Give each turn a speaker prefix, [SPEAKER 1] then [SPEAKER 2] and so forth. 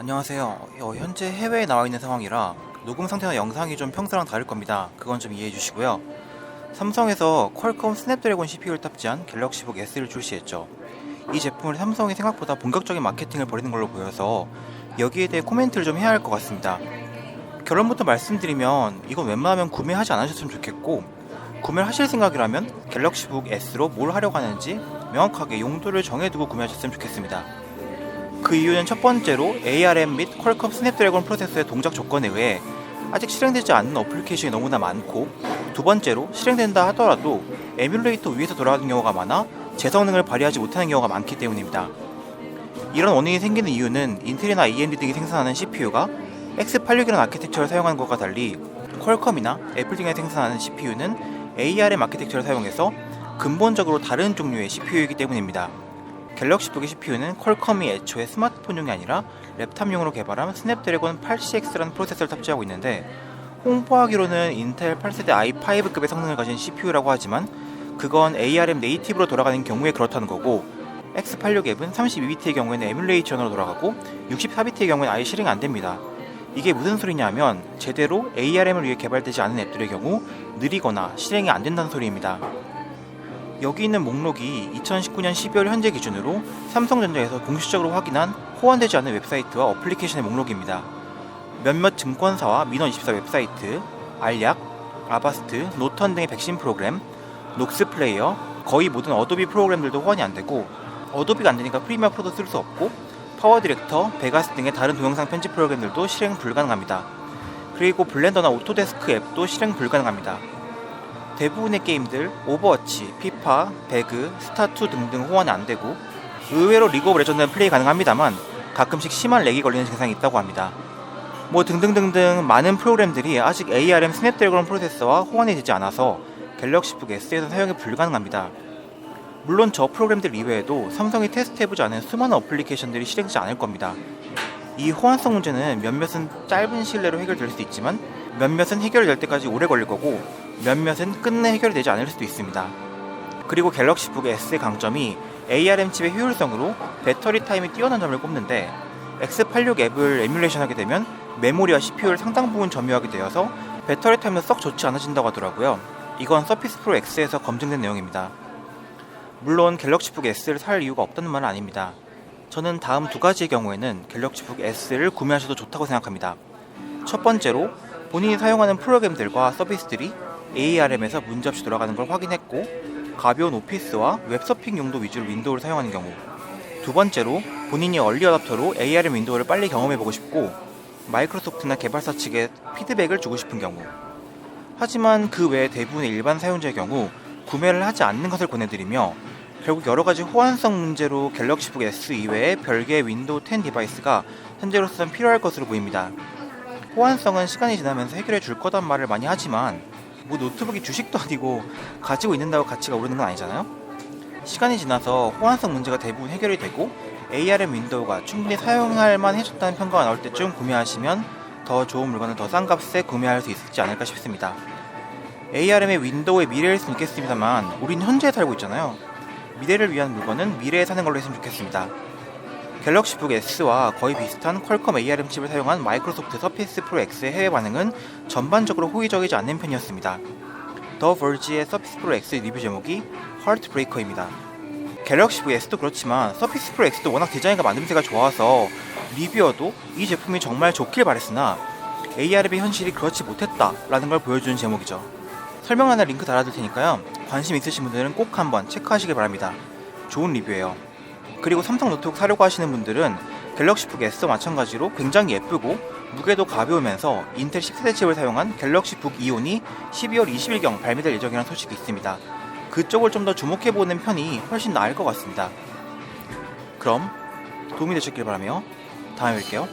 [SPEAKER 1] 안녕하세요. 현재 해외에 나와 있는 상황이라 녹음 상태나 영상이 좀 평소랑 다를 겁니다. 그건 좀 이해해 주시고요. 삼성에서 퀄컴 스냅드래곤 CPU를 탑재한 갤럭시북 S를 출시했죠. 이 제품을 삼성이 생각보다 본격적인 마케팅을 벌이는 걸로 보여서 여기에 대해 코멘트를 좀 해야 할 것 같습니다. 결론부터 말씀드리면 이건 웬만하면 구매하지 않으셨으면 좋겠고, 구매를 하실 생각이라면 갤럭시북 S로 뭘 하려고 하는지 명확하게 용도를 정해두고 구매하셨으면 좋겠습니다. 그 이유는 첫 번째로 ARM 및 퀄컴 스냅드래곤 프로세서의 동작 조건에 의해 아직 실행되지 않는 어플리케이션이 너무나 많고, 두 번째로 실행된다 하더라도 에뮬레이터 위에서 돌아가는 경우가 많아 제 성능을 발휘하지 못하는 경우가 많기 때문입니다. 이런 원인이 생기는 이유는 인텔이나 AMD 등이 생산하는 CPU가 X86이라는 아키텍처를 사용하는 것과 달리 퀄컴이나 애플 등이 생산하는 CPU는 ARM 아키텍처를 사용해서 근본적으로 다른 종류의 CPU이기 때문입니다. 갤럭시북의 CPU는 퀄컴이 애초에 스마트폰용이 아니라 랩탑용으로 개발한 스냅드래곤 8CX라는 프로세서를 탑재하고 있는데, 홍보하기로는 인텔 8세대 i5급의 성능을 가진 CPU라고 하지만 그건 ARM 네이티브로 돌아가는 경우에 그렇다는 거고, X86 앱은 32비트의 경우에는 에뮬레이션으로 돌아가고 64비트의 경우에는 아예 실행이 안됩니다. 이게 무슨 소리냐 하면 제대로 ARM을 위해 개발되지 않은 앱들의 경우 느리거나 실행이 안된다는 소리입니다. 여기 있는 목록이 2019년 12월 현재 기준으로 삼성전자에서 공식적으로 확인한 호환되지 않은 웹사이트와 어플리케이션의 목록입니다. 몇몇 증권사와 민원24 웹사이트, 알약, 아바스트, 노턴 등의 백신 프로그램, 녹스 플레이어, 거의 모든 어도비 프로그램들도 호환이 안되고, 어도비가 안되니까 프리미어 프로도 쓸 수 없고, 파워 디렉터, 베가스 등의 다른 동영상 편집 프로그램들도 실행 불가능합니다. 그리고 블렌더나 오토데스크 앱도 실행 불가능합니다. 대부분의 게임들, 오버워치, 피파, 배그, 스타2 등등 호환이 안되고, 의외로 리그 오브 레전드는 플레이 가능합니다만 가끔씩 심한 렉이 걸리는 증상이 있다고 합니다. 등등등등 많은 프로그램들이 아직 ARM 스냅드래곤 프로세서와 호환이 되지 않아서 갤럭시북 S에서 사용이 불가능합니다. 물론 저 프로그램들 이외에도 삼성이 테스트해보지 않은 수많은 어플리케이션들이 실행되지 않을 겁니다. 이 호환성 문제는 몇몇은 짧은 시일 내로 해결될 수 있지만 몇몇은 해결될 때까지 오래 걸릴 거고, 몇몇은 끝내 해결이 되지 않을 수도 있습니다. 그리고 갤럭시북 S의 강점이 ARM 칩의 효율성으로 배터리 타임이 뛰어난 점을 꼽는데, X86 앱을 에뮬레이션하게 되면 메모리와 CPU를 상당 부분 점유하게 되어서 배터리 타임은 썩 좋지 않아진다고 하더라고요. 이건 서피스 프로 X에서 검증된 내용입니다. 물론 갤럭시북 S를 살 이유가 없다는 말은 아닙니다. 저는 다음 두 가지의 경우에는 갤럭시북 S를 구매하셔도 좋다고 생각합니다. 첫 번째로 본인이 사용하는 프로그램들과 서비스들이 ARM에서 문제없이 돌아가는 걸 확인했고, 가벼운 오피스와 웹서핑 용도 위주로 윈도우를 사용하는 경우, 두 번째로 본인이 얼리 어답터로 ARM 윈도우를 빨리 경험해보고 싶고 마이크로소프트나 개발사 측에 피드백을 주고 싶은 경우. 하지만 그 외에 대부분의 일반 사용자의 경우 구매를 하지 않는 것을 권해드리며, 결국 여러가지 호환성 문제로 갤럭시북 S 이외에 별개의 윈도우 10 디바이스가 현재로서는 필요할 것으로 보입니다. 호환성은 시간이 지나면서 해결해 줄 거란 말을 많이 하지만 노트북이 주식도 아니고 가지고 있는다고 가치가 오르는 건 아니잖아요. 시간이 지나서 호환성 문제가 대부분 해결이 되고 ARM 윈도우가 충분히 사용할 만해졌다는 평가가 나올 때쯤 구매하시면 더 좋은 물건을 더 싼 값에 구매할 수 있지 않을까 싶습니다. ARM의 윈도우의 미래일 수는 있겠습니다만 우린 현재에 살고 있잖아요. 미래를 위한 물건은 미래에 사는 걸로 했으면 좋겠습니다. 갤럭시북 S와 거의 비슷한 퀄컴 ARM 칩을 사용한 마이크로소프트 서피스 프로 X의 해외 반응은 전반적으로 호의적이지 않는 편이었습니다. 더 버지의 서피스 프로 X 리뷰 제목이 하트브레이커입니다. 갤럭시북 S도 그렇지만 서피스 프로 X도 워낙 디자인과 만듦새가 좋아서 리뷰어도 이 제품이 정말 좋길 바랬으나 ARM의 현실이 그렇지 못했다 라는 걸 보여주는 제목이죠. 설명란에 링크 달아둘 테니까요, 관심 있으신 분들은 꼭 한번 체크하시길 바랍니다. 좋은 리뷰예요. 그리고 삼성 노트북 사려고 하시는 분들은 갤럭시북 S와 마찬가지로 굉장히 예쁘고 무게도 가벼우면서 인텔 10세대 칩을 사용한 갤럭시북 이온이 12월 20일경 발매될 예정이라는 소식이 있습니다. 그쪽을 좀 더 주목해보는 편이 훨씬 나을 것 같습니다. 그럼 도움이 되셨길 바라며 다음에 뵐게요.